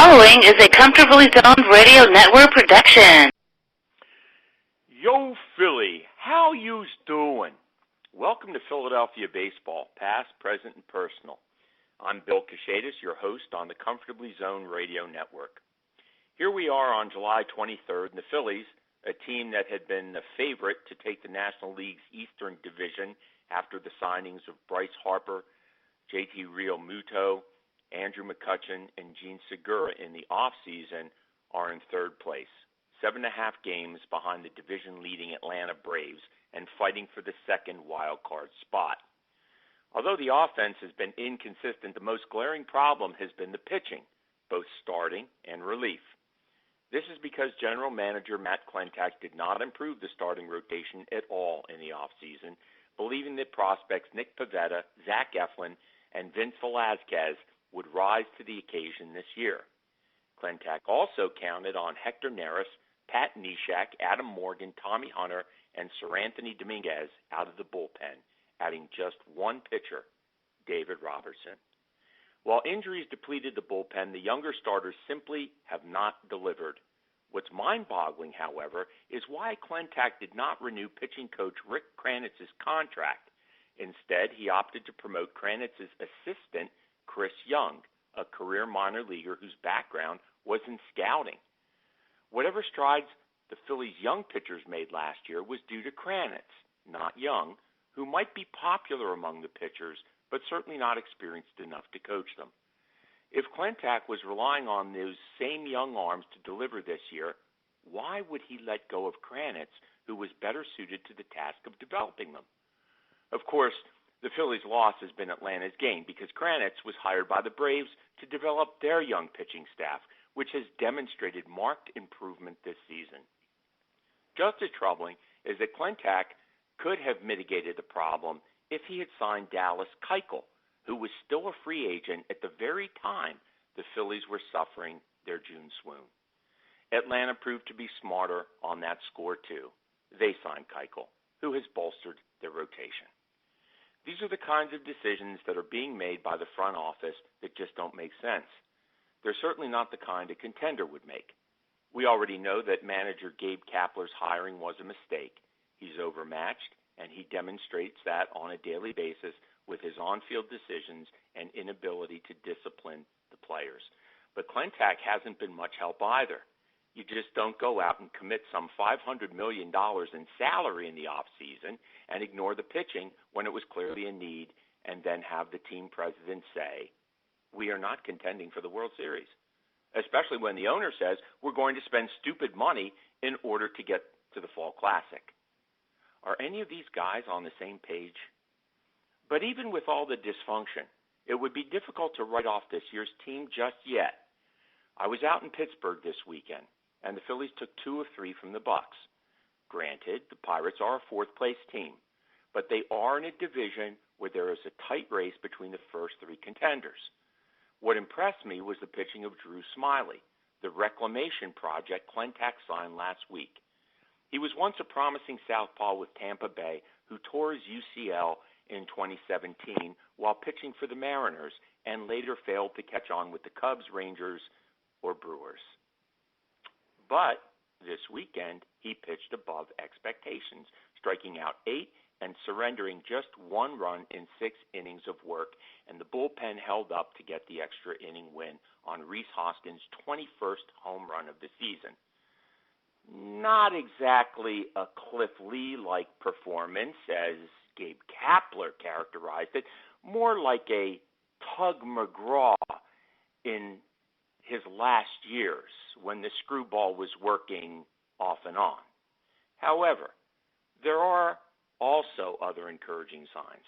following is a Comfortably Zoned Radio Network production. Yo, Philly, how yous doing? Welcome to Philadelphia Baseball, past, present, and personal. I'm Bill Kashatus, your host on the Comfortably Zoned Radio Network. Here we are on July 23rd, and the Phillies, a team that had been the favorite to take the National League's Eastern Division after the signings of Bryce Harper, JT Realmuto, Andrew McCutchen, and Gene Segura in the offseason, are in third place, 7.5 games behind the division-leading Atlanta Braves and fighting for the second wild card spot. Although the offense has been inconsistent, the most glaring problem has been the pitching, both starting and relief. This is because General Manager Matt Klentak did not improve the starting rotation at all in the offseason, believing that prospects Nick Pivetta, Zach Eflin, and Vince Velasquez would rise to the occasion this year. Klentak also counted on Hector Neris, Pat Neshek, Adam Morgan, Tommy Hunter, and Sir Anthony Dominguez out of the bullpen, adding just one pitcher, David Robertson. While injuries depleted the bullpen, the younger starters simply have not delivered. What's mind-boggling, however, is why Klentak did not renew pitching coach Rick Kranitz's contract. Instead, he opted to promote Kranitz's assistant, Chris Young, a career minor leaguer whose background was in scouting. Whatever strides the Phillies' young pitchers made last year was due to Kranitz, not Young, who might be popular among the pitchers, but certainly not experienced enough to coach them. If Klentak was relying on those same young arms to deliver this year, why would he let go of Kranitz, who was better suited to the task of developing them? Of course, the Phillies' loss has been Atlanta's gain because Kranitz was hired by the Braves to develop their young pitching staff, which has demonstrated marked improvement this season. Just as troubling is that Klentak could have mitigated the problem if he had signed Dallas Keuchel, who was still a free agent at the very time the Phillies were suffering their June swoon. Atlanta proved to be smarter on that score, too. They signed Keuchel, who has bolstered their rotation. These are the kinds of decisions that are being made by the front office that just don't make sense. They're certainly not the kind a contender would make. We already know that manager Gabe Kapler's hiring was a mistake. He's overmatched, and he demonstrates that on a daily basis with his on-field decisions and inability to discipline the players. But Klentak hasn't been much help either. You just don't go out and commit some $500 million in salary in the offseason and ignore the pitching when it was clearly in need and then have the team president say, we are not contending for the World Series, especially when the owner says we're going to spend stupid money in order to get to the Fall Classic. Are any of these guys on the same page? But even with all the dysfunction, it would be difficult to write off this year's team just yet. I was out in Pittsburgh this weekend, and the Phillies took 2 of 3 from the Bucks. Granted, the Pirates are a fourth-place team, but they are in a division where there is a tight race between the first 3 contenders. What impressed me was the pitching of Drew Smyly, the reclamation project Klentak signed last week. He was once a promising southpaw with Tampa Bay who tore his UCL in 2017 while pitching for the Mariners and later failed to catch on with the Cubs, Rangers, or Brewers. But this weekend, he pitched above expectations, striking out 8 and surrendering just 1 run in 6 innings of work, and the bullpen held up to get the extra inning win on Rhys Hoskins' 21st home run of the season. Not exactly a Cliff Lee-like performance, as Gabe Kapler characterized it, more like a Tug McGraw in his last years when the screwball was working off and on. However, there are also other encouraging signs.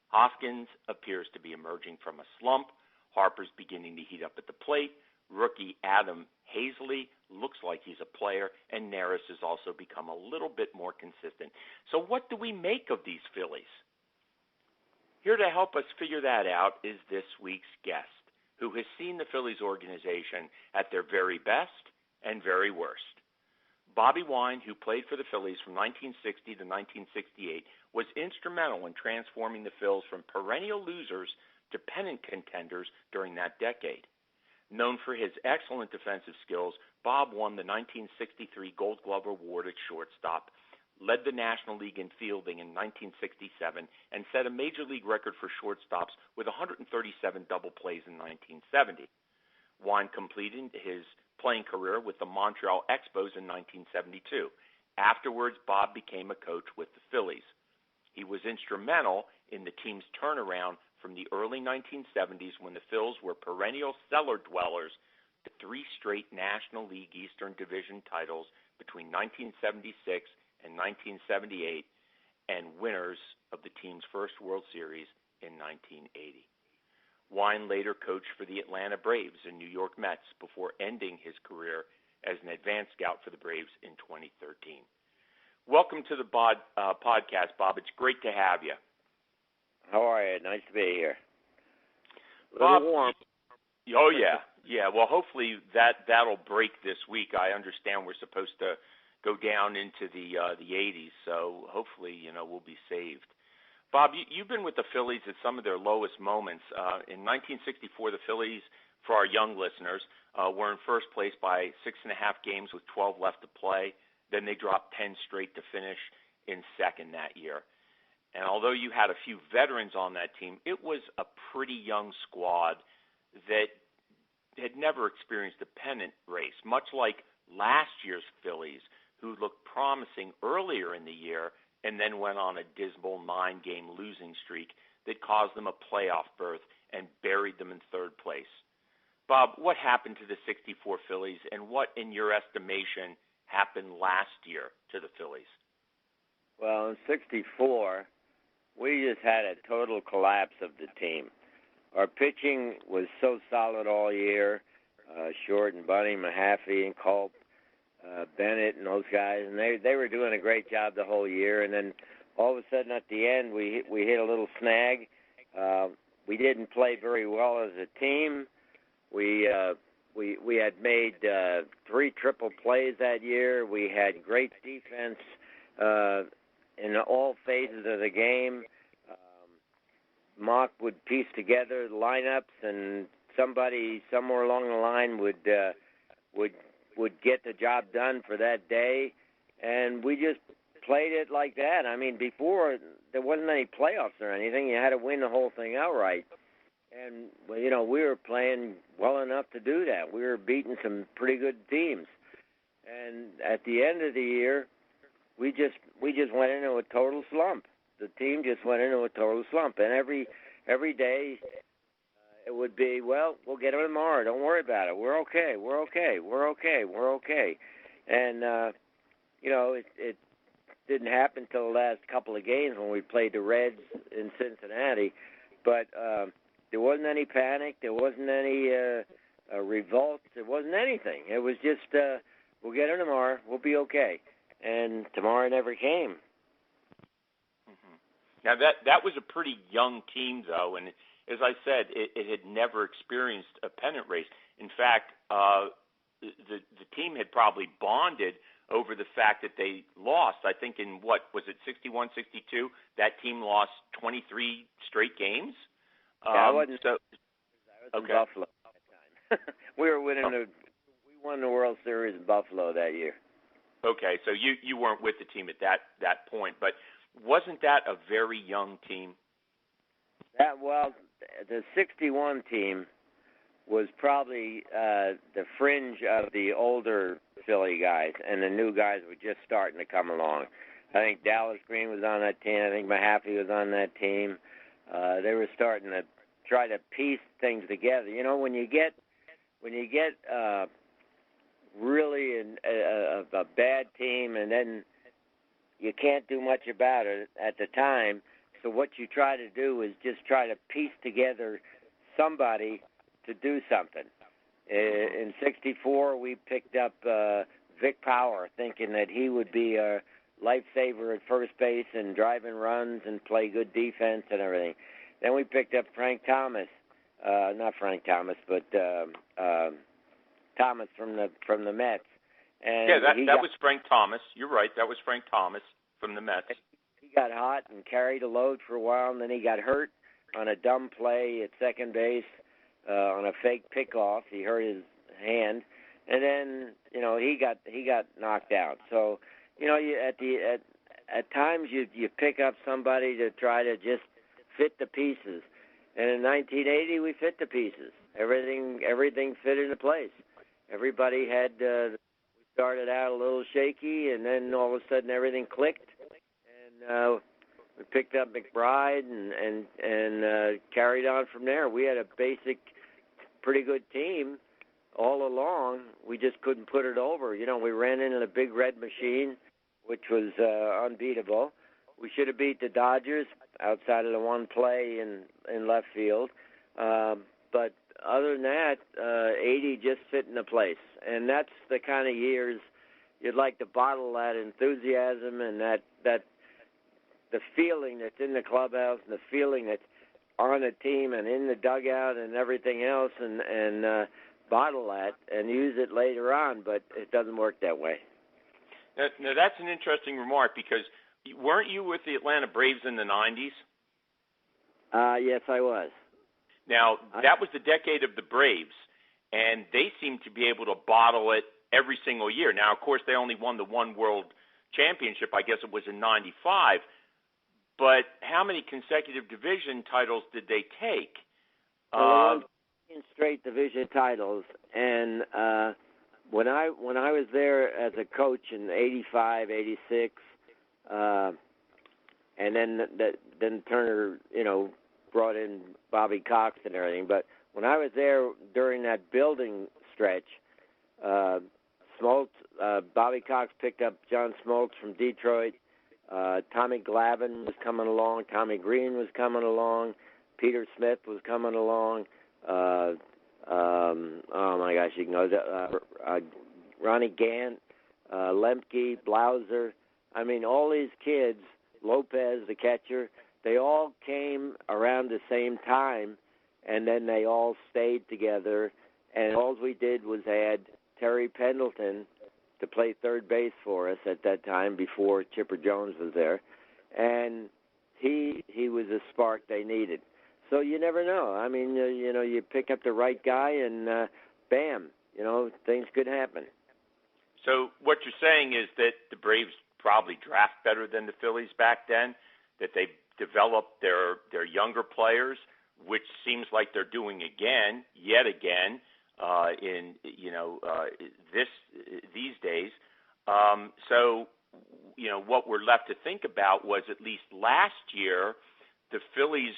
Hoskins appears to be emerging from a slump. Harper's beginning to heat up at the plate. Rookie Adam Hazley looks like he's a player, and Neris has also become a little bit more consistent. So what do we make of these Phillies? Here to help us figure that out is this week's guest, who has seen the Phillies organization at their very best and very worst. Bobby Wine, who played for the Phillies from 1960 to 1968, was instrumental in transforming the Phils from perennial losers to pennant contenders during that decade. Known for his excellent defensive skills, Bob won the 1963 Gold Glove Award at shortstop, led the National League in fielding in 1967, and set a major league record for shortstops with 137 double plays in 1970. Wine completed his playing career with the Montreal Expos in 1972. Afterwards, Bob became a coach with the Phillies. He was instrumental in the team's turnaround from the early 1970s, when the Phils were perennial cellar dwellers, to 3 straight National League Eastern Division titles between 1976 and 1978, and winners of the team's first World Series in 1980. Wine later coached for the Atlanta Braves and New York Mets before ending his career as an advanced scout for the Braves in 2013. Welcome to the podcast, Bob. It's great to have you. How are you? Nice to be here. Bob, warm. Oh, yeah. Well, hopefully that'll break this week. I understand we're supposed to go down into the 80s, so hopefully, we'll be saved. Bob, you've been with the Phillies at some of their lowest moments. In 1964, the Phillies, for our young listeners, were in first place by 6.5 games with 12 left to play. Then they dropped 10 straight to finish in second that year. And although you had a few veterans on that team, it was a pretty young squad that had never experienced a pennant race, much like last year's Phillies, who looked promising earlier in the year and then went on a dismal 9-game losing streak that caused them a playoff berth and buried them in third place. Bob, what happened to the 64 Phillies, and what, in your estimation, happened last year to the Phillies? Well, in 64, we just had a total collapse of the team. Our pitching was so solid all year, Short and Bunny, Mahaffey and Culp, Bennett and those guys, and they were doing a great job the whole year. And then all of a sudden at the end, we hit a little snag. We didn't play very well as a team. We had made 3 triple plays that year. We had great defense in all phases of the game. Mock would piece together the lineups, and somebody somewhere along the line would get the job done for that day, and we just played it like that. I mean, before there wasn't any playoffs or anything. You had to win the whole thing outright, and we were playing well enough to do that. We were beating some pretty good teams, and at the end of the year, we just went into a total slump. The team just went into a total slump, and every day it would be, well, we'll get them tomorrow. Don't worry about it. We're okay. And it didn't happen until the last couple of games when we played the Reds in Cincinnati. But there wasn't any panic. There wasn't any revolt. There wasn't anything. It was just, we'll get them tomorrow. We'll be okay. And tomorrow never came. Now, that was a pretty young team, though, and as I said, it had never experienced a pennant race. In fact, the team had probably bonded over the fact that they lost. I think in, what, was it 61, 62? That team lost 23 straight games? I wasn't in okay. Buffalo at that time. We won the World Series in Buffalo that year. Okay, so you weren't with the team at that point, but wasn't that a very young team? The 61 team was probably the fringe of the older Philly guys, and the new guys were just starting to come along. I think Dallas Green was on that team. I think Mahaffey was on that team. They were starting to try to piece things together. When you get really a bad team, and then you can't do much about it at the time. So what you try to do is just try to piece together somebody to do something. In 64, we picked up Vic Power, thinking that he would be a lifesaver at first base and driving runs and play good defense and everything. Then we picked up Frank Thomas, not Frank Thomas, but Thomas from the Mets. And that was Frank Thomas. You're right. That was Frank Thomas from the Mets. He got hot and carried a load for a while, and then he got hurt on a dumb play at second base. on a fake pickoff. He hurt his hand, and then he got knocked out. So at times you pick up somebody to try to just fit the pieces. And in 1980 we fit the pieces. Everything fit into place. Everybody had we started out a little shaky, and then all of a sudden everything clicked, and we picked up McBride and carried on from there. We had a basic, pretty good team all along. We just couldn't put it over. We ran into the Big Red Machine, which was unbeatable. We should have beat the Dodgers outside of the one play in left field. But other than that, 80 just fit into place. And that's the kind of years you'd like to bottle that enthusiasm and that the feeling that's in the clubhouse and the feeling that's on the team and in the dugout and everything else, and bottle that and use it later on. But it doesn't work that way. Now that's an interesting remark, because weren't you with the Atlanta Braves in the 90s? Yes, I was. Now, that was the decade of the Braves, and they seemed to be able to bottle it every single year. Now, of course, they only won the one World Championship. I guess it was in 95. But how many consecutive division titles did they take? Straight division titles. And when I was there as a coach in 85, 86, and then Turner, brought in Bobby Cox and everything. But when I was there during that building stretch, Bobby Cox picked up John Smoltz from Detroit. Tommy Glavine was coming along. Tommy Green was coming along. Peter Smith was coming along. Oh my gosh, you can go. Ronnie Gant, Lemke, Blauser. I mean, all these kids, Lopez, the catcher, they all came around the same time, and then they all stayed together. And all we did was add Terry Pendleton to play third base for us at that time before Chipper Jones was there. And he was a spark they needed. So you never know. I mean, you pick up the right guy and bam, things could happen. So what you're saying is that the Braves probably draft better than the Phillies back then, that they developed their younger players, which seems like they're doing yet again, in these days. So what we're left to think about was, at least last year, the Phillies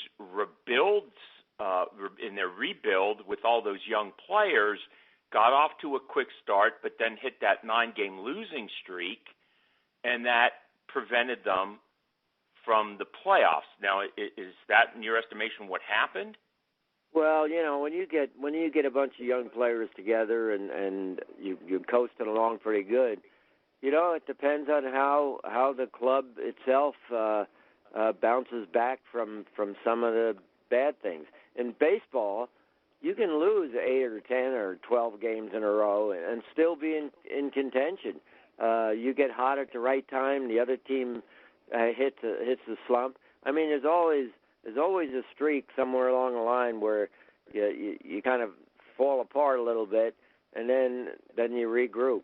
in their rebuild with all those young players, got off to a quick start, but then hit that 9-game losing streak, and that prevented them from the playoffs. Now, is that, in your estimation, what happened? Well, when you get a bunch of young players together and you're coasting along pretty good, it depends on how the club itself bounces back from some of the bad things. In baseball, you can lose 8 or 10 or 12 games in a row and still be in contention. You get hot at the right time, the other team hits a slump. I mean, there's always a streak somewhere along the line where you kind of fall apart a little bit, and then you regroup.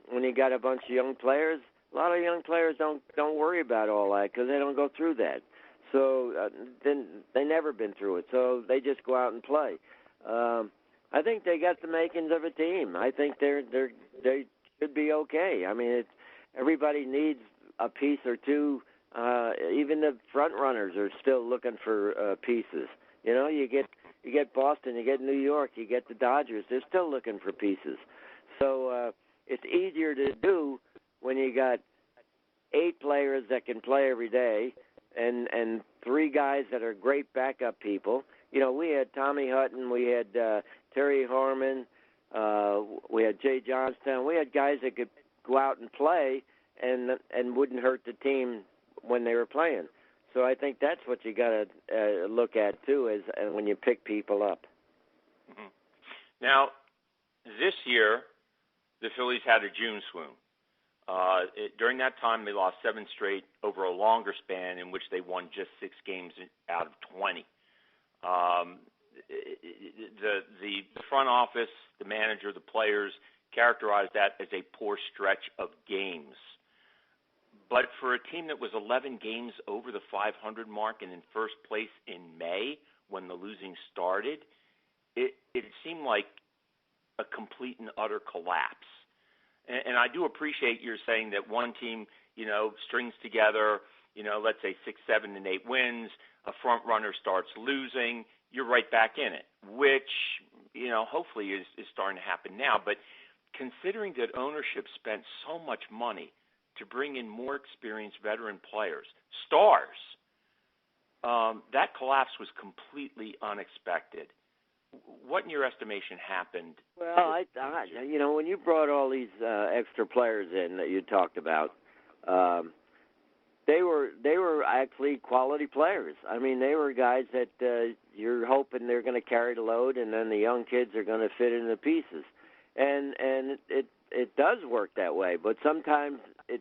When you got a bunch of young players, a lot of young players don't worry about all that because they don't go through that. So then they never been through it, so they just go out and play. I think they got the makings of a team. I think they should be okay. I mean, everybody needs a piece or two. Even the front runners are still looking for pieces. You get Boston, you get New York, you get the Dodgers. They're still looking for pieces. So it's easier to do when you got 8 players that can play every day, and 3 guys that are great backup people. We had Tommy Hutton, we had Terry Harmon, we had Jay Johnstown. We had guys that could go out and play and wouldn't hurt the team when they were playing. So I think that's what you got to look at too, is when you pick people up. Mm-hmm. Now, this year, the Phillies had a June swoon. During that time, they lost 7 straight over a longer span in which they won just 6 games out of 20. the front office, the manager, the players characterized that as a poor stretch of games. But for a team that was 11 games over the 500 mark and in first place in May when the losing started, it seemed like a complete and utter collapse. And I do appreciate you're saying that one team, strings together, let's say 6, 7, and 8 wins, a front runner starts losing, you're right back in it, which, hopefully is starting to happen now. But considering that ownership spent so much money to bring in more experienced veteran players, stars, that collapse was completely unexpected. What, in your estimation, happened? Well, when you brought all these extra players in that you talked about, they were actually quality players. I mean, they were guys that you're hoping they're going to carry the load, and then the young kids are going to fit into pieces. And it does work that way, but sometimes you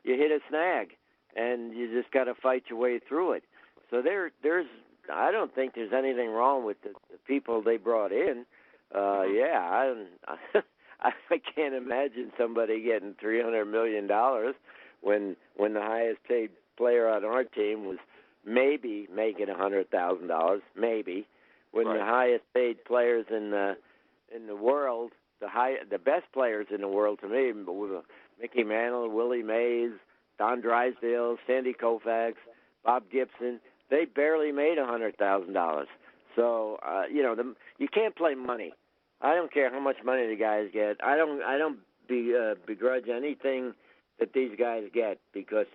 hit a snag, and you just got to fight your way through it. So there's I don't think there's anything wrong with the people they brought in. I can't imagine somebody getting $300 million when the highest paid player on our team was maybe making $100,000, maybe. When right. The highest paid players in the world, the best players in the world to me, Mickey Mantle, Willie Mays, Don Drysdale, Sandy Koufax, Bob Gibson, they barely made $100,000. So you can't play money. I don't care how much money the guys get. I don't begrudge anything that these guys get, because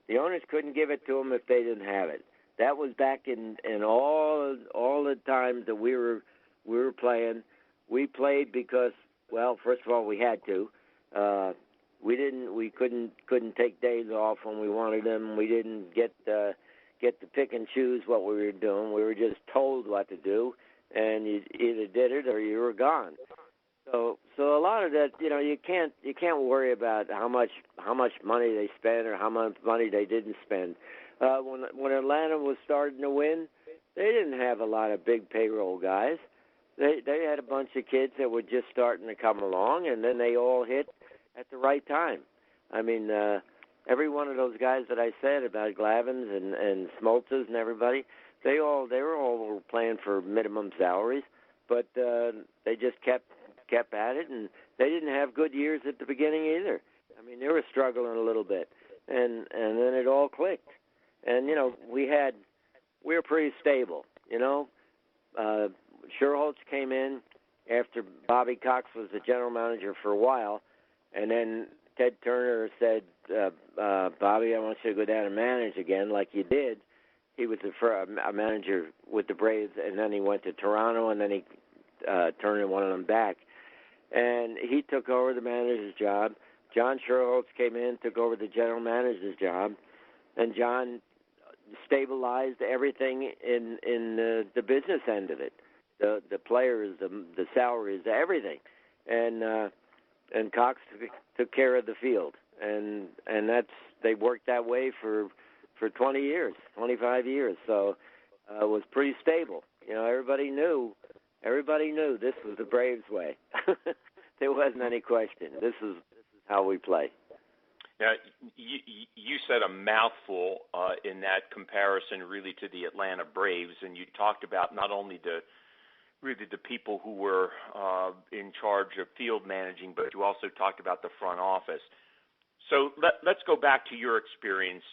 the owners couldn't give it to them if they didn't have it. That was back in all the times that we were playing. We played because, well, first of all, we had to. We couldn't take days off when we wanted them. We didn't get to pick and choose what we were doing. We were just told what to do, and you either did it or you were gone. So a lot of that, you can't worry about how much money they spent or how much money they didn't spend. When Atlanta was starting to win, they didn't have a lot of big payroll guys. They had a bunch of kids that were just starting to come along, and then they all hit at the right time. I mean, every one of those guys that I said about Glavins and Smoltzes and everybody, they were all playing for minimum salaries, but they just kept at it, and they didn't have good years at the beginning either. I mean, they were struggling a little bit, and then it all clicked. And we were pretty stable. Sherholtz came in after Bobby Cox was the general manager for a while, and then Ted Turner said, Bobby, I want you to go down and manage again like you did. He was a manager with the Braves, and then he went to Toronto, and then Turner wanted him back. And he took over the manager's job. John Sherholtz came in, took over the general manager's job, and John stabilized everything in the business end of it, the players, the salaries, everything, and Cox took care of the field, and they worked that way for 20 years, 25 years. So it was pretty stable. Everybody knew this was the Braves way. There wasn't any question. This is how we play. Now, you said a mouthful in that comparison, really, to the Atlanta Braves, and you talked about not only the people who were in charge of field managing, but you also talked about the front office. So let's go back to your experience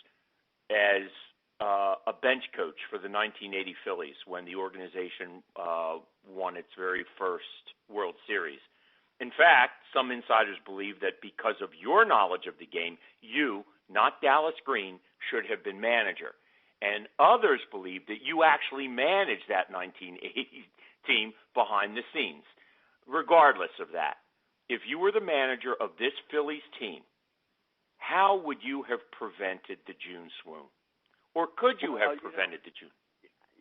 as a bench coach for the 1980 Phillies when the organization won its very first World Series. In fact, some insiders believe that because of your knowledge of the game, you, not Dallas Green, should have been manager. And others believe that you actually managed that 1980 team behind the scenes. Regardless of that, if you were the manager of this Phillies team, how would you have prevented the June swoon? Or could you have prevented the June?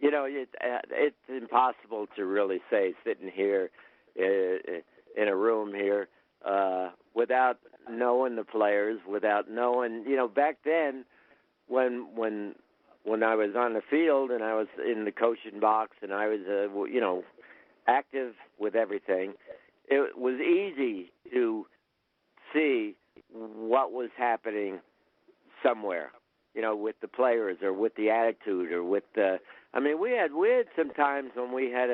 It's impossible to really say sitting here in a room here without knowing the players, without knowing, back then when when I was on the field and I was in the coaching box and I was, active with everything, it was easy to see what was happening somewhere, with the players or with the attitude or with the. I mean, we had some times when we had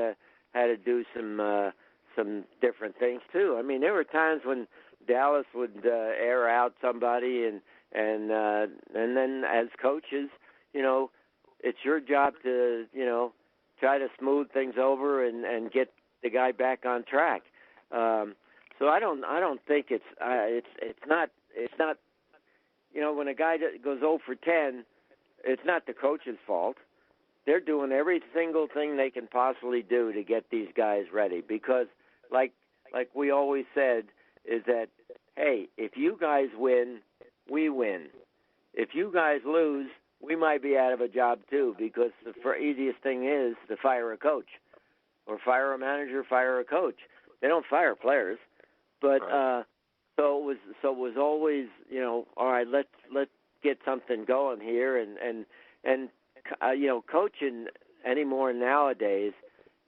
to do some different things too. I mean, there were times when Dallas would air out somebody, and then as coaches, it's your job to try to smooth things over and get the guy back on track. So I don't think it's not when a guy goes 0 for 10, it's not the coach's fault. They're doing every single thing they can possibly do to get these guys ready because, like we always said, is that, hey, if you guys win, we win. If you guys lose, we might be out of a job too because the easiest thing is to fire a coach or fire a manager, fire a coach. They don't fire players, but right. So it was always, all right, let's get something going here, and coaching anymore nowadays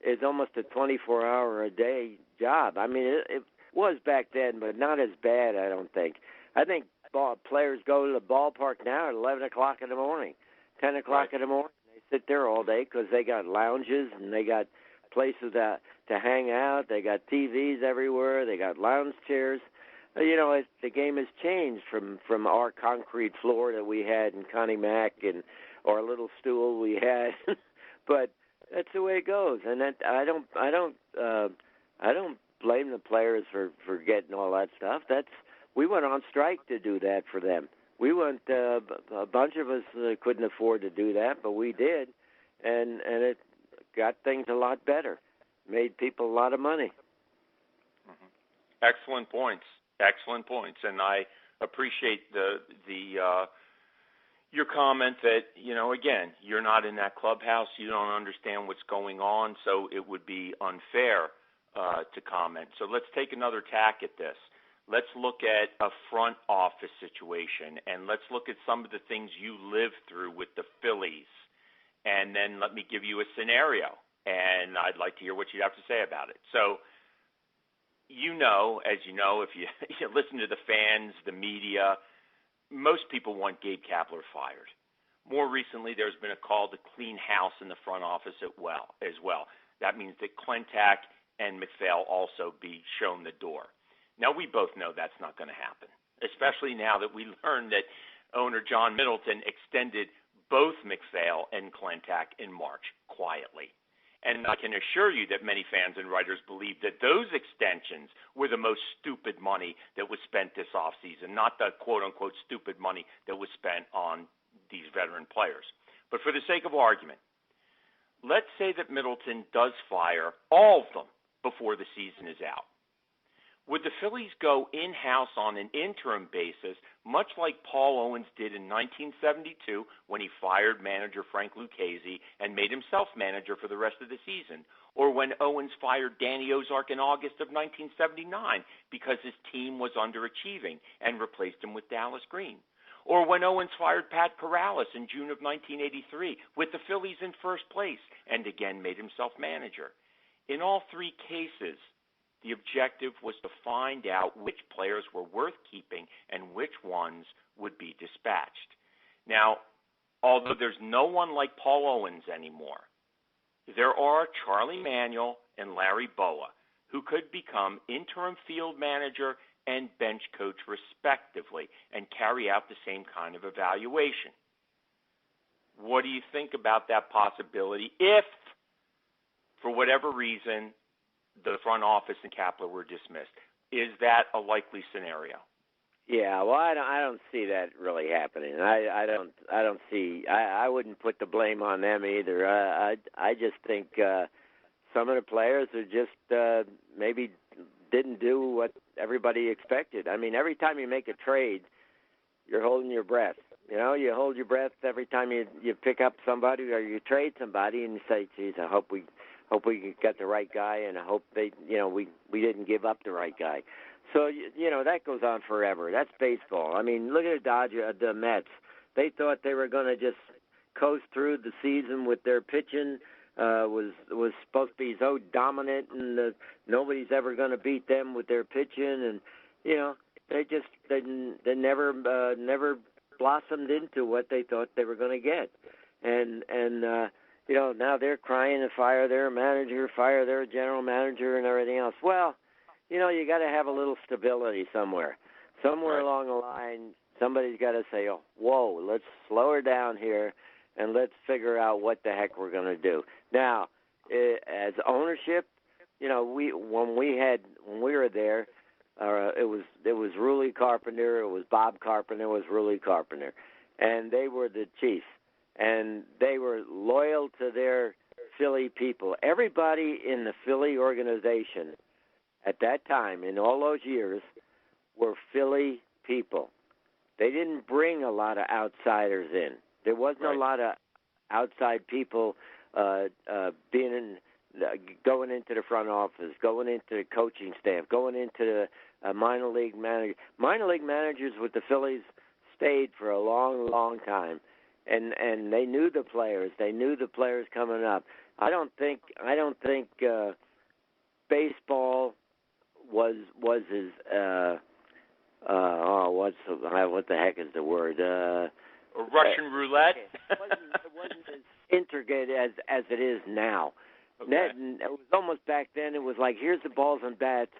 is almost a 24-hour-a-day job. I mean, it was back then, but not as bad, I don't think. I think players go to the ballpark now at 11 o'clock in the morning, 10 o'clock in the morning. They sit there all day because they got lounges and they got places to hang out. They got TVs everywhere. They got lounge chairs. The game has changed from our concrete floor that we had in Connie Mack and our little stool we had, but that's the way it goes. And that I don't blame the players for getting all that stuff. We went on strike to do that for them. We went a bunch of us couldn't afford to do that, but we did, and it got things a lot better, made people a lot of money. Mm-hmm. Excellent points, and I appreciate the your comment that, again, you're not in that clubhouse, you don't understand what's going on, so it would be unfair to comment. So let's take another tack at this. Let's look at a front office situation, and let's look at some of the things you lived through with the Phillies, and then let me give you a scenario, and I'd like to hear what you have to say about it. So, as you know, if you listen to the fans, the media, most people want Gabe Kapler fired. More recently, there's been a call to clean house in the front office as well. That means that Klentak and McPhail also be shown the door. Now, we both know that's not going to happen, especially now that we learned that owner John Middleton extended both McPhail and Klentak in March quietly. And I can assure you that many fans and writers believe that those extensions were the most stupid money that was spent this offseason, not the quote-unquote stupid money that was spent on these veteran players. But for the sake of argument, let's say that Middleton does fire all of them before the season is out. Would the Phillies go in-house on an interim basis, much like Paul Owens did in 1972 when he fired manager Frank Lucchesi and made himself manager for the rest of the season, or when Owens fired Danny Ozark in August of 1979 because his team was underachieving and replaced him with Dallas Green, or when Owens fired Pat Corrales in June of 1983 with the Phillies in first place and again made himself manager? In all three cases, the objective was to find out which players were worth keeping and which ones would be dispatched. Now, although there's no one like Paul Owens anymore, there are Charlie Manuel and Larry Bowa, who could become interim field manager and bench coach respectively and carry out the same kind of evaluation. What do you think about that possibility if, for whatever reason, the front office and Kapler were dismissed? Is that a likely scenario? Yeah, well, I don't see that really happening. I don't see. I wouldn't put the blame on them either. I just think some of the players are just maybe didn't do what everybody expected. I mean, every time you make a trade, you're holding your breath. You hold your breath every time you pick up somebody or you trade somebody, and you say, "Geez, I hope we got the right guy, and I hope we didn't give up the right guy." So that goes on forever. That's baseball. I mean, look at the Mets. They thought they were going to just coast through the season with their pitching. Was supposed to be so dominant, and nobody's ever going to beat them with their pitching, and they never blossomed into what they thought they were going to get, and now they're crying to fire their manager, fire their general manager, and everything else. Well, you got to have a little stability somewhere along the line. Somebody's got to say, "Oh, whoa, let's slow her down here, and let's figure out what the heck we're going to do." Now, as ownership, when we were there, it was Ruley Carpenter, it was Bob Carpenter, it was Ruley Carpenter, and they were the chiefs, and they were loyal to their Philly people. Everybody in the Philly organization at that time, in all those years, were Philly people. They didn't bring a lot of outsiders in. There wasn't a lot of outside people going into the front office, going into the coaching staff, going into the minor league manager. Minor league managers with the Phillies stayed for a long, long time, and they knew the players. They knew the players coming up. I don't think baseball was as what the heck is the word? Russian roulette. It wasn't as intricate as it is now. Okay. It was almost back then. It was like, here's the balls and bats.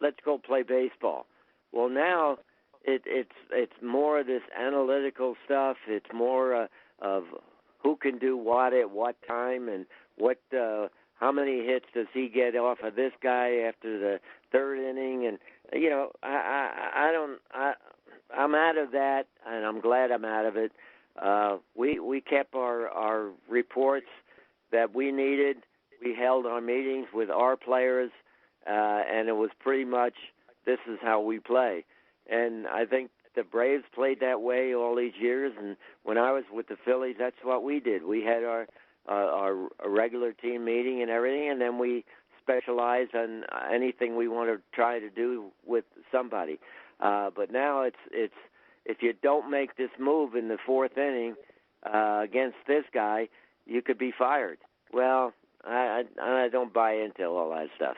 Let's go play baseball. Well, now it's more of this analytical stuff. It's more of who can do what at what time, and how many hits does he get off of this guy after the third inning, and I'm out of that, and I'm glad I'm out of it. We kept our reports that we needed. We held our meetings with our players, and it was pretty much, this is how we play. And I think the Braves played that way all these years, and when I was with the Phillies, that's what we did. We had our regular team meeting and everything, and then we specialize on anything we want to try to do with somebody. But now it's if you don't make this move in the fourth inning against this guy, you could be fired. Well, I don't buy into all that stuff.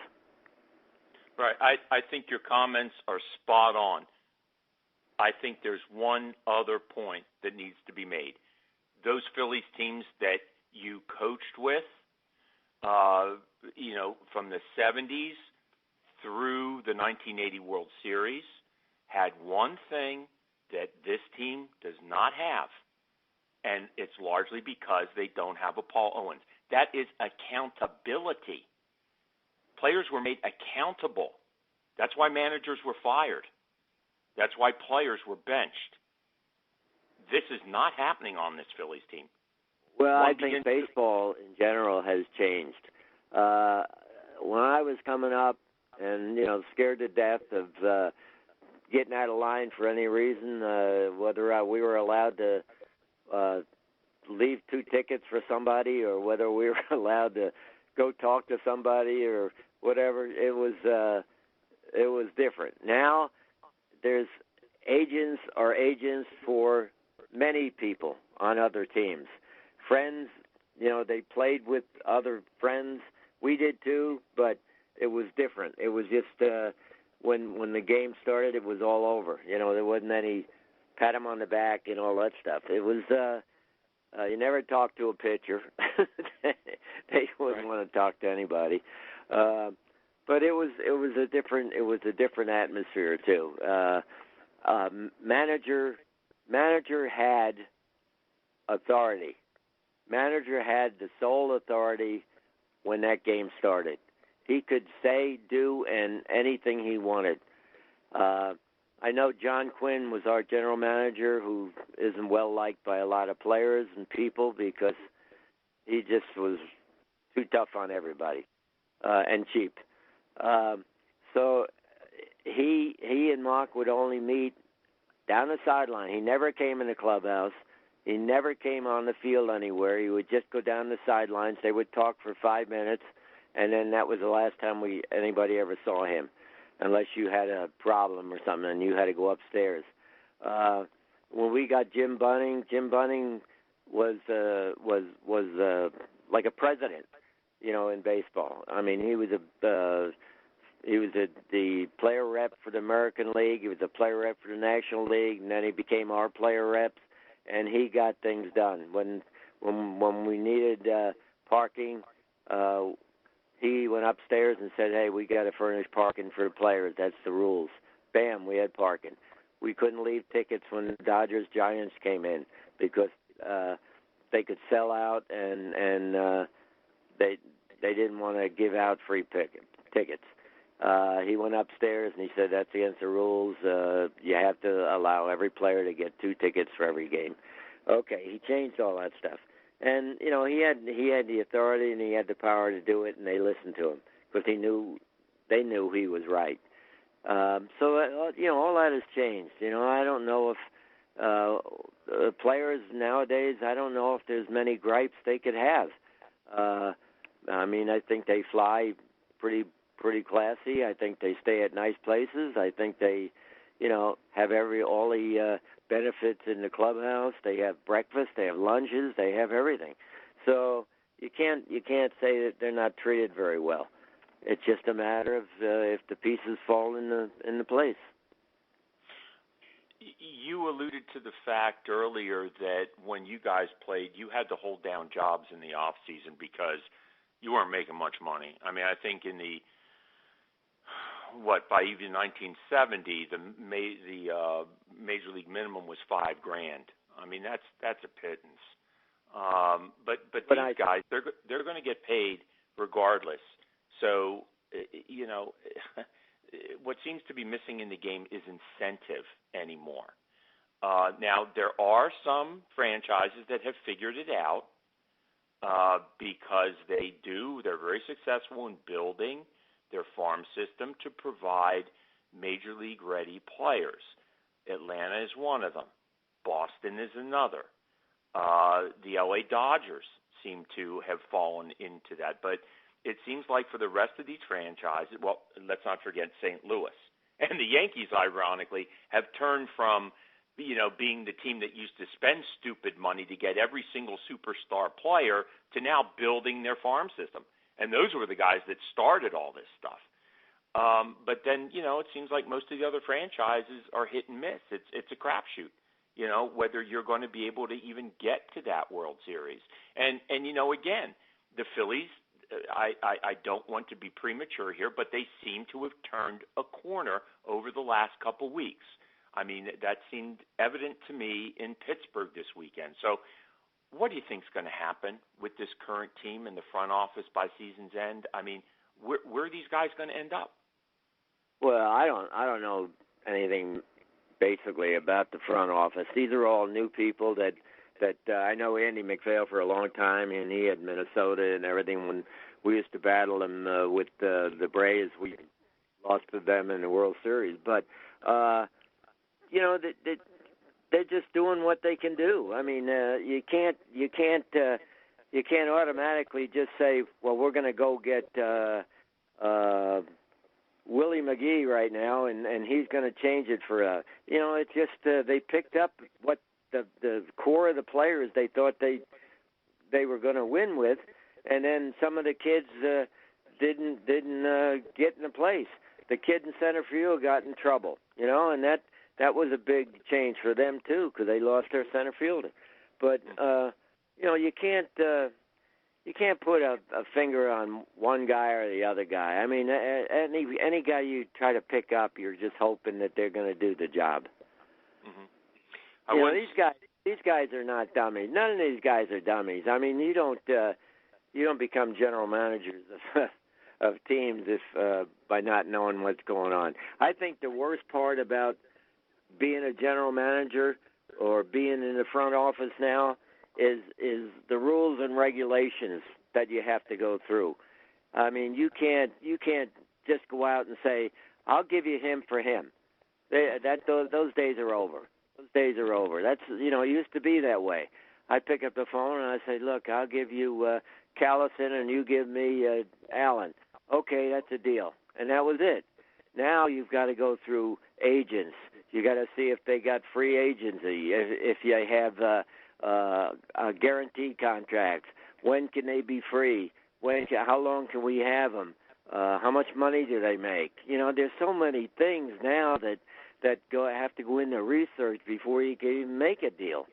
Right. I think your comments are spot on. I think there's one other point that needs to be made. Those Phillies teams that you coached with, from the 70s through the 1980 World Series, had one thing that this team does not have, and it's largely because they don't have a Paul Owens. That is accountability. Players were made accountable. That's why managers were fired. That's why players were benched. This is not happening on this Phillies team. Well, I think baseball in general has changed. When I was coming up and, scared to death of getting out of line for any reason, whether we were allowed to leave 2 tickets for somebody or whether we were allowed to go talk to somebody or whatever, it was different. Now there's agents for many people on other teams. Friends, they played with other friends. We did too, but it was different. It was just when the game started, it was all over. There wasn't any pat him on the back and all that stuff. It was you never talk to a pitcher. They wouldn't want to talk to anybody. But it was a different atmosphere too. Manager had authority. Manager had the sole authority when that game started. He could say, do, and anything he wanted. I know John Quinn was our general manager, who isn't well liked by a lot of players and people because he just was too tough on everybody and cheap. So he and Mark would only meet down the sideline. He never came in the clubhouse. He never came on the field anywhere. He would just go down the sidelines. They would talk for 5 minutes, and then that was the last time anybody ever saw him, unless you had a problem or something and you had to go upstairs. When we got Jim Bunning was like a president, in baseball. I mean, he was the player rep for the American League. He was a player rep for the National League, and then he became our player reps, and he got things done. When we needed parking, he went upstairs and said, "Hey, we got to furnish parking for the players. That's the rules." Bam, we had parking. We couldn't leave tickets when the Dodgers Giants came in because they could sell out, and they didn't want to give out free tickets. He went upstairs and he said, "That's against the rules. You have to allow every player to get 2 tickets for every game." Okay, he changed all that stuff, and he had the authority and he had the power to do it, and they listened to him because they knew he was right. So all that has changed. I don't know if players nowadays, I don't know if there's many gripes they could have. I mean, I think they fly pretty classy. I think they stay at nice places. I think they, have all the benefits in the clubhouse. They have breakfast. They have lunches. They have everything. So you can't say that they're not treated very well. It's just a matter of if the pieces fall in the place. You alluded to the fact earlier that when you guys played, you had to hold down jobs in the off season because you weren't making much money. I mean, I think in by even 1970, the major league minimum was $5,000. I mean, that's a pittance. But these guys, they're going to get paid regardless. So, what seems to be missing in the game is incentive anymore. Now, there are some franchises that have figured it out because they're very successful in building their farm system to provide major league ready players. Atlanta is one of them. Boston is another. The LA Dodgers seem to have fallen into that. But it seems like for the rest of these franchises, well, let's not forget St. Louis. And the Yankees, ironically, have turned from, being the team that used to spend stupid money to get every single superstar player to now building their farm system. And those were the guys that started all this stuff. But then, it seems like most of the other franchises are hit and miss. It's a crapshoot, whether you're going to be able to even get to that World Series. And again, the Phillies, I don't want to be premature here, but they seem to have turned a corner over the last couple weeks. I mean, that seemed evident to me in Pittsburgh this weekend. So what do you think is going to happen with this current team in the front office by season's end? I mean, where are these guys going to end up? Well, I don't know anything basically about the front office. These are all new people that I know Andy McPhail for a long time, and he had Minnesota and everything. When we used to battle him with the Braves, we lost to them in the World Series. But they're just doing what they can do. I mean, you can't automatically just say, well, we're going to go get Willie McGee right now, and he's going to change it for it's just they picked up what the core of the players they thought they were going to win with, and then some of the kids didn't get in the place. The kid in center field got in trouble, and that was a big change for them too because they lost their center fielder. But you can't put a finger on one guy or the other guy. I mean, any guy you try to pick up, you're just hoping that they're going to do the job. Mm-hmm. These guys are not dummies. None of these guys are dummies. I mean, you don't become general managers of teams by not knowing what's going on. I think the worst part about being a general manager or being in the front office now is the rules and regulations that you have to go through. I mean, you can't just go out and say, "I'll give you him for him." Those days are over. Those days are over. That's it used to be that way. I pick up the phone and I say, "Look, I'll give you Callison and you give me Allen." Okay, that's a deal, and that was it. Now you've got to go through agents. You got to see if they got free agency. If you have guarantee contracts. When can they be free? How long can we have them? How much money do they make? There's so many things now that have to go into research before you can even make a deal.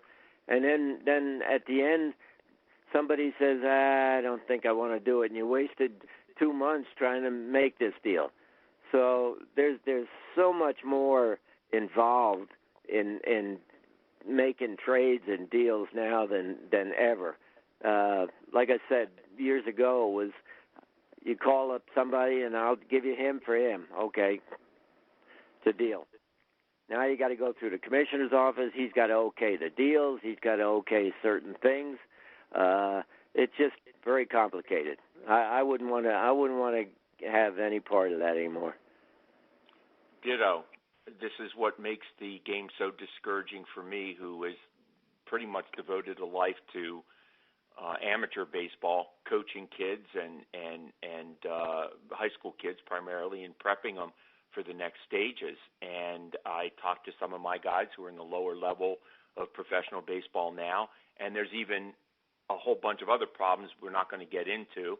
And then at the end, somebody says, I don't think I want to do it, and you wasted 2 months trying to make this deal. So there's so much more involved in making trades and deals now than ever. Like I said, years ago, was you call up somebody and I'll give you him for him. Okay, it's a deal. Now you got to go through the commissioner's office. He's got to okay the deals. He's got to okay certain things. It's just very complicated. I wouldn't want to have any part of that anymore. Ditto. This is what makes the game so discouraging for me, who is pretty much devoted a life to amateur baseball, coaching kids and high school kids primarily, and prepping them for the next stages. And I talked to some of my guys who are in the lower level of professional baseball now, and there's even a whole bunch of other problems we're not going to get into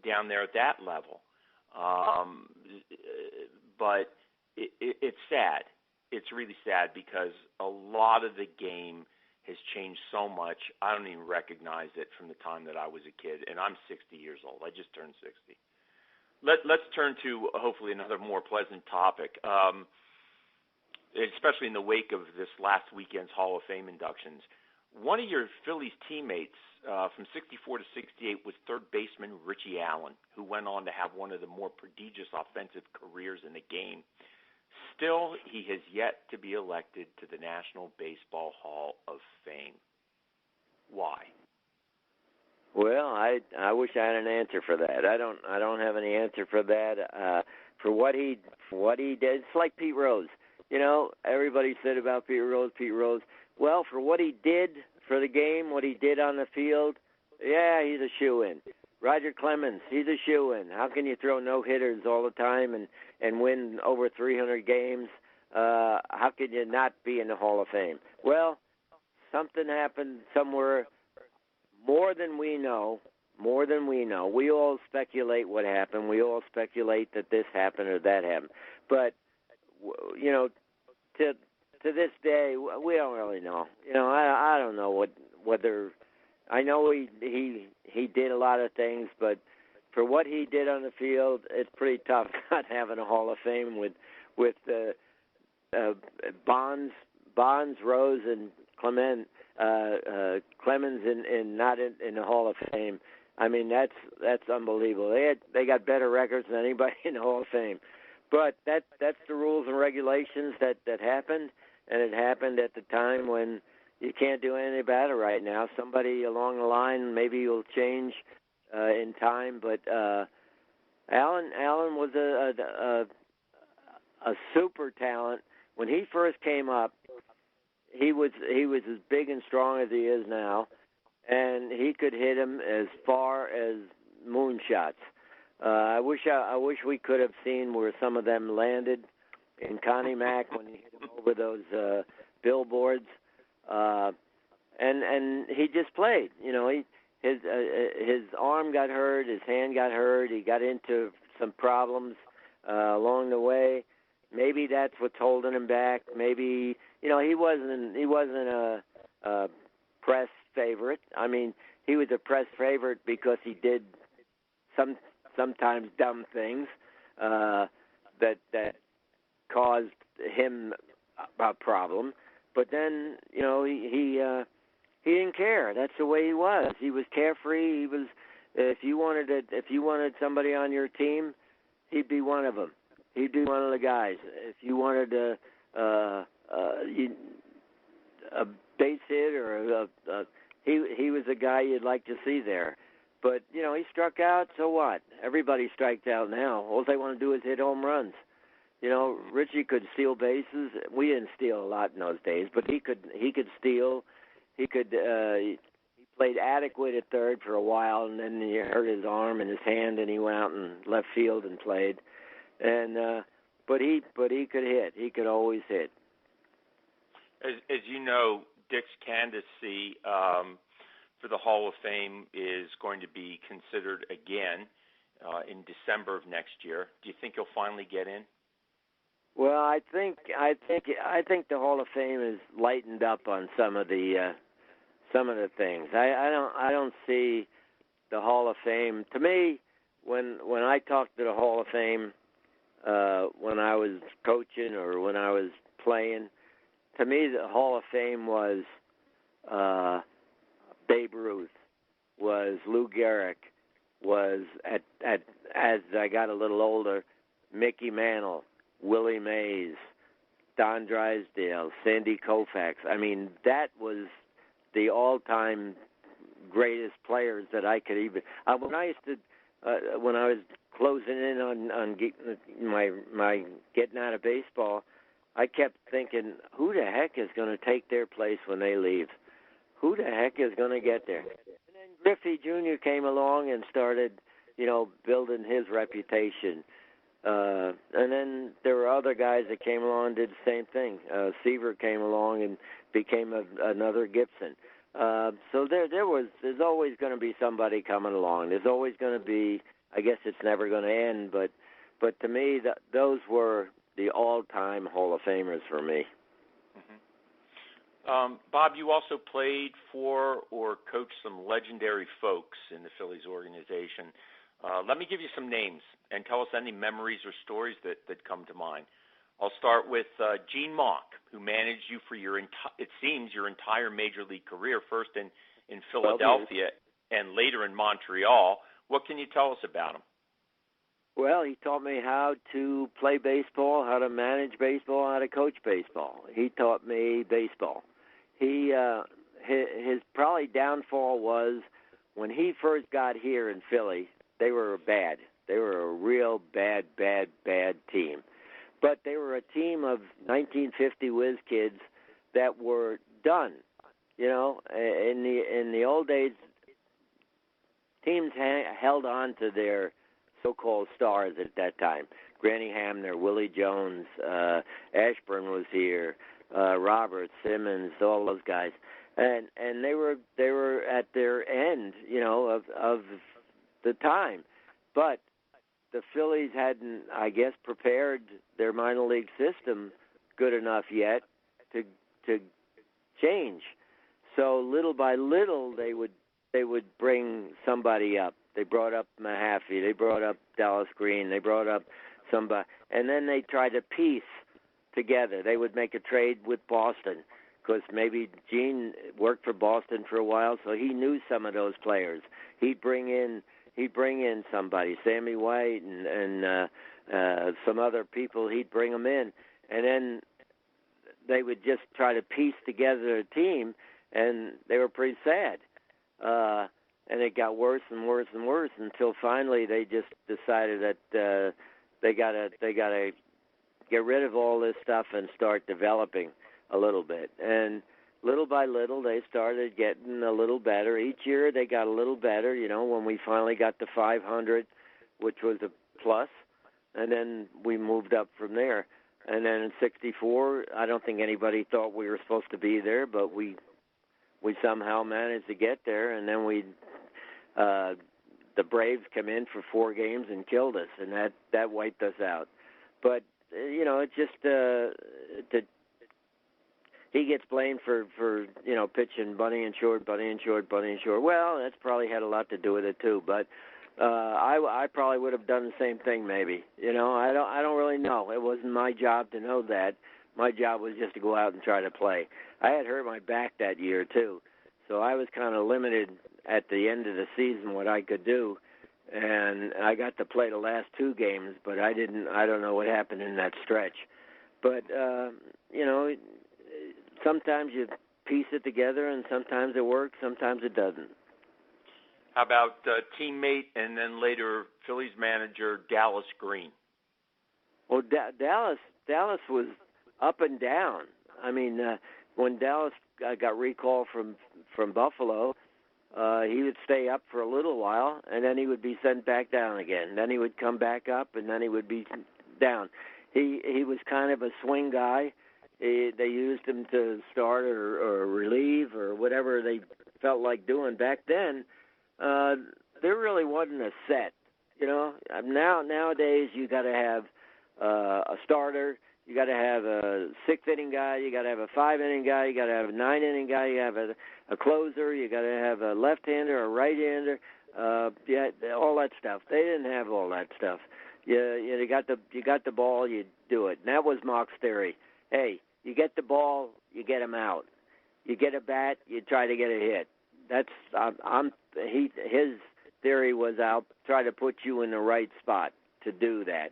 down there at that level. But it's sad. It's really sad because a lot of the game has changed so much. I don't even recognize it from the time that I was a kid, and I'm 60 years old. I just turned 60. Let's turn to hopefully another more pleasant topic, especially in the wake of this last weekend's Hall of Fame inductions. One of your Phillies teammates from 64 to 68 was third baseman Richie Allen, who went on to have one of the more prodigious offensive careers in the game. Still, he has yet to be elected to the National Baseball Hall of Fame. Why? Well, I wish I had an answer for that. I don't have any answer for that. For what he did, it's like Pete Rose. Everybody said about Pete Rose. Well, for what he did for the game, what he did on the field, yeah, he's a shoo-in. Roger Clemens, he's a shoo-in. How can you throw no-hitters all the time and win over 300 games? How can you not be in the Hall of Fame? Well, something happened somewhere more than we know. We all speculate what happened. We all speculate that this happened or that happened. But, to this day, we don't really know. I don't know whether I know he did a lot of things, but for what he did on the field, it's pretty tough not having a Hall of Fame with Bonds, Rose, and Clemens in not in the Hall of Fame. I mean, that's unbelievable. They got better records than anybody in the Hall of Fame. But that's the rules and regulations that happened, and it happened at the time when you can't do anything about it right now. Somebody along the line maybe will change in time, but Allen was a super talent. When he first came up, he was as big and strong as he is now, and he could hit him as far as moonshots. I wish we could have seen where some of them landed in Connie Mack when he hit him over those billboards. And he just played. His arm got hurt, his hand got hurt. He got into some problems along the way. Maybe that's what's holding him back. Maybe he wasn't a press favorite. I mean, he was a press favorite because he did sometimes dumb things that caused him a problem. But then, he didn't care. That's the way he was. He was carefree. He was. If you wanted somebody on your team, he'd be one of them. He'd be one of the guys. If you wanted a base hit or he was a guy you'd like to see there. But he struck out. So what? Everybody strikes out now. All they want to do is hit home runs. Richie could steal bases. We didn't steal a lot in those days, but he could steal. He played adequate at third for a while, and then he hurt his arm and his hand, and he went out in left field and played. And but he could hit. He could always hit. As you know, Dick's candidacy for the Hall of Fame is going to be considered again in December of next year. Do you think he'll finally get in? Well, I think the Hall of Fame is lightened up on some of the things. I don't see the Hall of Fame. To me, when I talk to the Hall of Fame, when I was coaching or when I was playing, to me the Hall of Fame was Babe Ruth, was Lou Gehrig, was as I got a little older, Mickey Mantle, Willie Mays, Don Drysdale, Sandy Koufax. I mean, that was the all-time greatest players that I could even. When I used to, when I was closing in on my getting out of baseball, I kept thinking, who the heck is going to take their place when they leave? Who the heck is going to get there? And then Griffey Jr. came along and started, building his reputation. And then there were other guys that came along and did the same thing. Seaver came along and became another Gibson. So there's always going to be somebody coming along. There's always going to be. I guess it's never going to end. But to me, those were the all-time Hall of Famers for me. Mm-hmm. Bob, you also played for or coached some legendary folks in the Phillies organization. Let me give you some names and tell us any memories or stories that come to mind. I'll start with Gene Mauch, who managed you for your entire Major League career, first in Philadelphia and later in Montreal. What can you tell us about him? Well, he taught me how to play baseball, how to manage baseball, how to coach baseball. He taught me baseball. His probably downfall was when he first got here in Philly, they were bad. They were a real bad team. But they were a team of 1950 whiz kids that were done. In the old days, teams held on to their so-called stars at that time. Granny Hamner, Willie Jones, Ashburn was here, Roberts, Simmons, all those guys, and they were at their end, of the time. But the Phillies hadn't, I guess, prepared their minor league system good enough yet to change. So little by little, they would bring somebody up. They brought up Mahaffey. They brought up Dallas Green. They brought up somebody, and then they tried to piece together. They would make a trade with Boston because maybe Gene worked for Boston for a while, so he knew some of those players. He'd bring in somebody, Sammy White and some other people. He'd bring them in, and then they would just try to piece together a team, and they were pretty sad. And it got worse and worse and worse until finally they just decided that they gotta get rid of all this stuff and start developing a little bit. And little by little, they started getting a little better. Each year, they got a little better. When we finally got to 500, which was a plus, and then we moved up from there. And then in '64, I don't think anybody thought we were supposed to be there, but we somehow managed to get there. And then the Braves come in for 4 games and killed us, and that wiped us out. But it just he gets blamed for pitching bunny and short. Well, that's probably had a lot to do with it too. But I probably would have done the same thing. Maybe I don't really know. It wasn't my job to know that. My job was just to go out and try to play. I had hurt my back that year too, so I was kind of limited at the end of the season what I could do. And I got to play the last 2 games, but I don't know what happened in that stretch. But sometimes you piece it together, and sometimes it works, sometimes it doesn't. How about teammate and then later Phillies manager Dallas Green? Well, Dallas was up and down. I mean, when Dallas got recalled from Buffalo, he would stay up for a little while, and then he would be sent back down again. Then he would come back up, and then he would be down. He was kind of a swing guy. They used him to start or relieve or whatever they felt like doing. Back then, there really wasn't a set. Nowadays you got to have a starter. You got to have a 6th-inning guy. You got to have a 5-inning guy. You got to have a 9-inning guy. You have a closer. You got to have a left-hander, a right-hander. All that stuff. They didn't have all that stuff. You got the ball. You do it. And that was Mock's theory. Hey, you get the ball, you get him out. You get a bat, you try to get a hit. His theory was I'll try to put you in the right spot to do that.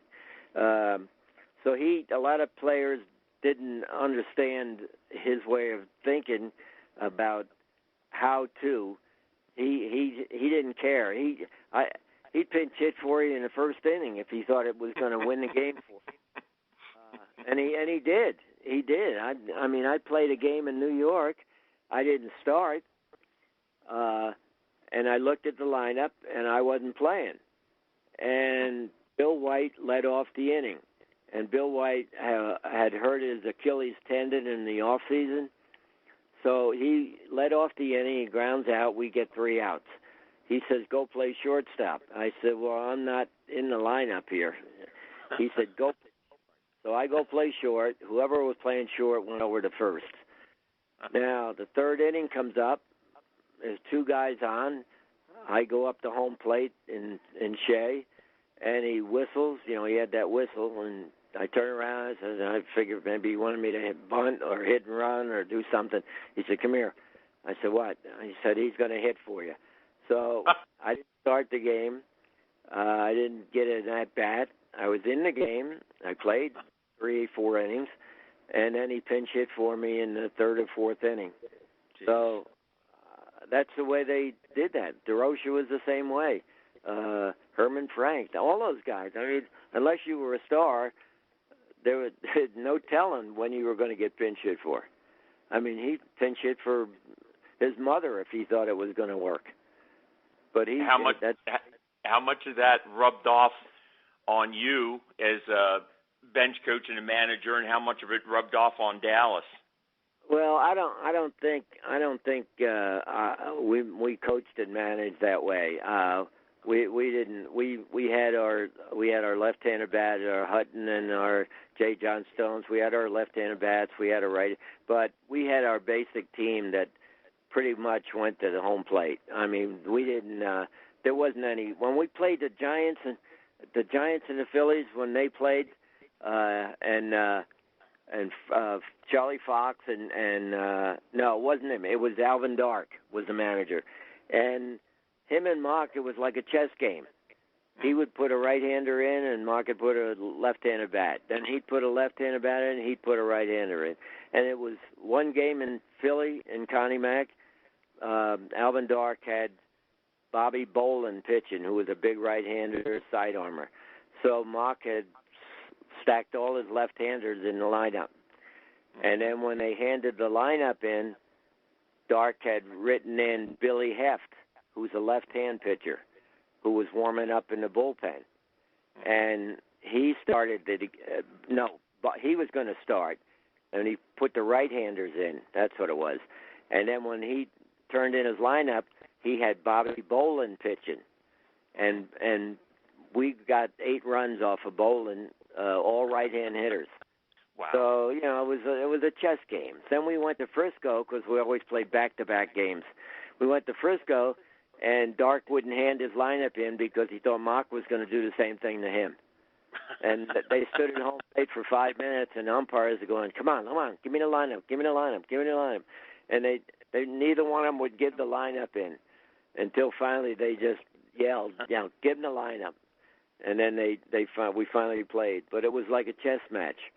So a lot of players didn't understand his way of thinking about how to. He didn't care. He'd pinch hit for you in the first inning if he thought it was going to win the game for you. And he did. He did. I mean, I played a game in New York. I didn't start. And I looked at the lineup, and I wasn't playing. And Bill White led off the inning. And Bill White had hurt his Achilles tendon in the off season. So he led off the inning. He grounds out. We get 3 outs. He says, go play shortstop. I said, well, I'm not in the lineup here. He said, go. So I go play short. Whoever was playing short went over to first. Now, the 3rd inning comes up. There's 2 guys on. I go up to home plate in Shea, and he whistles. He had that whistle, and I turn around, and I figured maybe he wanted me to hit bunt or hit and run or do something. He said, come here. I said, what? He said, he's going to hit for you. So I didn't start the game. I didn't get an at-bat. I was in the game. I played 3-4 innings, and then he pinch hit for me in the 3rd or 4th inning. Jeez. So that's the way they did that. DeRocha was the same way. Herman Frank, all those guys. I mean, unless you were a star, there was no telling when you were going to get pinch hit for. I mean, he pinch hit for his mother if he thought it was going to work. But how much of that rubbed off on you as a bench coach and a manager, and how much of it rubbed off on Dallas? Well, I don't think we coached and managed that way. We didn't. We had our left-handed bat, our Hutton and our J. John Stones. We had our left-handed bats. We had a right, but we had our basic team that pretty much went to the home plate. I mean, we didn't. There wasn't any when we played the Giants and the Phillies when they played, and Charlie Fox and no, it wasn't him. It was Alvin Dark was the manager, and him and Mock, it was like a chess game. He would put a right-hander in, and Mock would put a left-handed bat. Then he'd put a left-handed bat in, and he'd put a right-hander in. And it was one game in Philly, in Connie Mack. Alvin Dark had Bobby Bolin pitching, who was a big right-hander, side armor. So Mock had stacked all his left-handers in the lineup. And then when they handed the lineup in, Dark had written in Billy Heft, who's a left-hand pitcher, who was warming up in the bullpen. And he started he was going to start, and he put the right-handers in. That's what it was. And then when he turned in his lineup, he had Bobby Bolin pitching. And we got 8 runs off of Bolin, all right-hand hitters. Wow. So, it was a chess game. Then we went to Frisco, because we always played back-to-back games. We went to Frisco, and Dark wouldn't hand his lineup in because he thought Mock was going to do the same thing to him. And they stood at home plate for 5 minutes, and the umpires are going, come on, give me the lineup. And they neither one of them would give the lineup in until finally they just yelled, give them the lineup. And then we finally played. But it was like a chess match.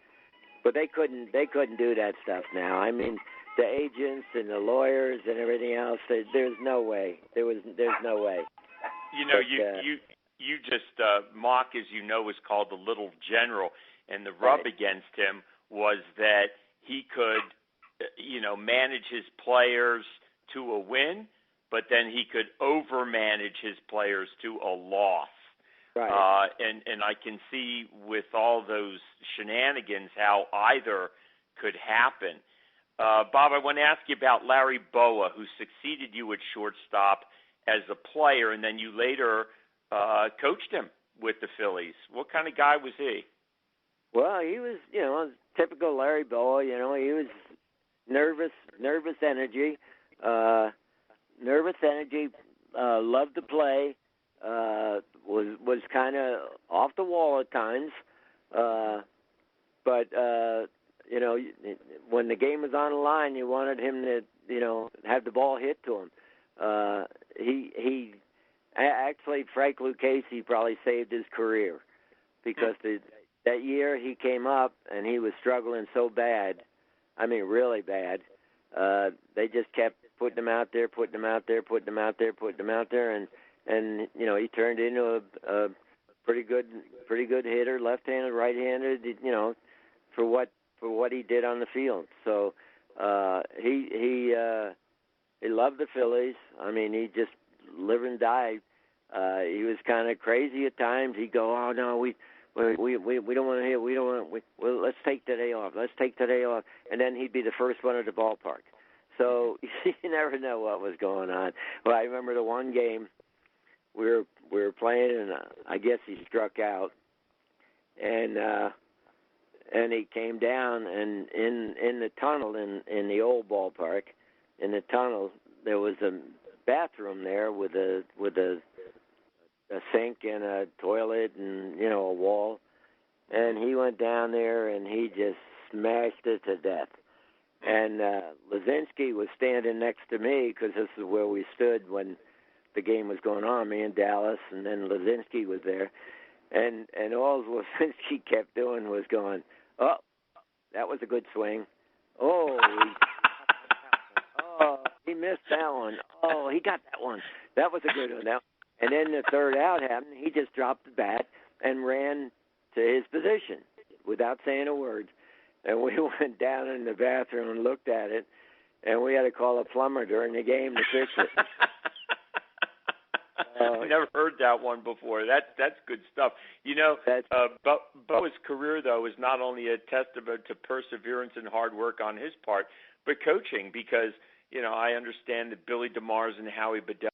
But they couldn't do that stuff now. I mean, the agents and the lawyers and everything else, there's no way. There's no way. You just Mock, as you know, was called the Little General, and the rub against him was that he could, manage his players to a win, but then he could overmanage his players to a loss. Right. And I can see with all those shenanigans how either could happen. Bob, I want to ask you about Larry Boa, who succeeded you at shortstop as a player, and then you later coached him with the Phillies. What kind of guy was he? Well, he was, typical Larry Boa. He was nervous energy, loved to play, was kind of off the wall at times, but when the game was on the line, you wanted him to, have the ball hit to him. He actually, Frank Lucchese probably saved his career because that year he came up and he was struggling so bad. I mean, really bad. They just kept putting him out there, and he turned into a pretty good hitter, left-handed, right-handed, for what he did on the field. So he loved the Phillies. I mean, he just lived and died. He was kind of crazy at times. He'd go, "Oh no, we don't want to hear. Well, let's take today off. And then he'd be the first one at the ballpark. So you never know what was going on. Well, I remember the one game we were playing, and I guess he struck out, and he came down, and in the tunnel in the old ballpark, in the tunnel there was a bathroom there with a sink and a toilet and a wall, and he went down there and he just smashed it to death. And Lazinski was standing next to me because this is where we stood when the game was going on, me and Dallas, and then Lazinski was there, and all Lazinski kept doing was going, "Oh, that was a good swing. Oh, he missed that one. Oh, he got that one. That was a good one." Now, and then the third out happened. He just dropped the bat and ran to his position without saying a word. And we went down in the bathroom and looked at it, and we had to call a plumber during the game to fix it. I've never heard that one before. That's good stuff. Bo's career, though, is not only a testament to perseverance and hard work on his part, but coaching, because, I understand that Billy DeMars and Howie Bedell